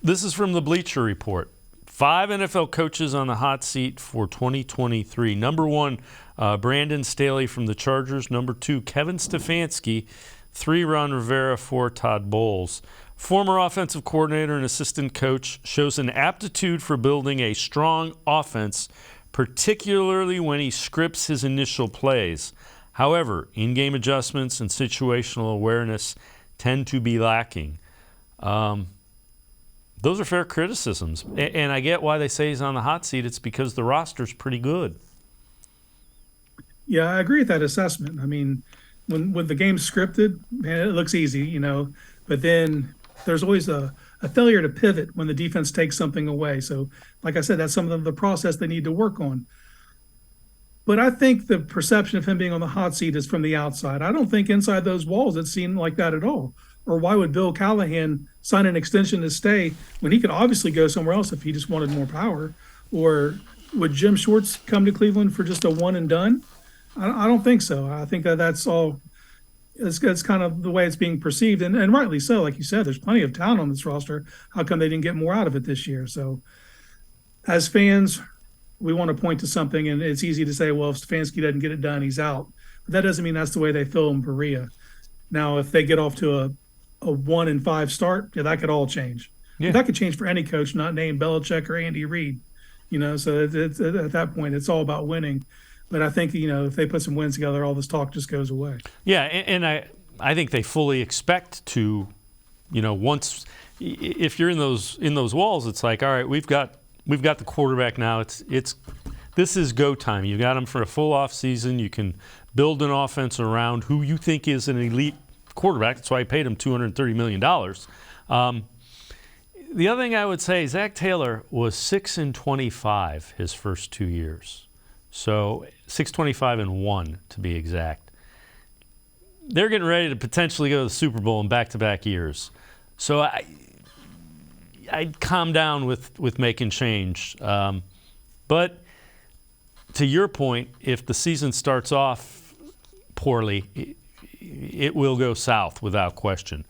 This is from the Bleacher Report. 5 NFL coaches on the hot seat for 2023. Number 1, Brandon Staley from the Chargers. Number 2, Kevin Stefanski. 3, Ron Rivera. 4, Todd Bowles. Former offensive coordinator and assistant coach, shows an aptitude for building a strong offense, particularly when he scripts his initial plays. However, in-game adjustments and situational awareness tend to be lacking. Those are fair criticisms. And I get why they say he's on the hot seat. It's because the roster's pretty good. Yeah, I agree with that assessment. I mean, when the game's scripted, man, it looks easy, but then there's always a failure to pivot when the defense takes something away. So, like I said, that's some of the process they need to work on. But I think the perception of him being on the hot seat is from the outside. I don't think inside those walls it seemed like that at all. Or why would Bill Callahan sign an extension to stay when he could obviously go somewhere else if he just wanted more power? Or would Jim Schwartz come to Cleveland for just a one and done? I don't think so. I think that's all. It's kind of the way it's being perceived, and rightly so. Like you said, there's plenty of talent on this roster. How come they didn't get more out of it this year? So as fans, we want to point to something, and it's easy to say, well, if Stefanski doesn't get it done, he's out. But that doesn't mean that's the way they feel in Berea. Now, if they get off to a 1-5 start, yeah, that could all change. Yeah. That could change for any coach, not named Belichick or Andy Reid. So it's, at that point, it's all about winning. But I think, if they put some wins together, all this talk just goes away. Yeah, and I think they fully expect to, once if you're in those walls, it's like, all right, we've got the quarterback now. This is go time. You got him for a full off season. You can build an offense around who you think is an elite quarterback. That's why I paid him $230 million. The other thing I would say, Zach Taylor was 6-25 his first 2 years. So 6-25-1 to be exact. They're getting ready to potentially go to the Super Bowl in back-to-back years. So I'd calm down with making change. But to your point, if the season starts off poorly, it will go south without question.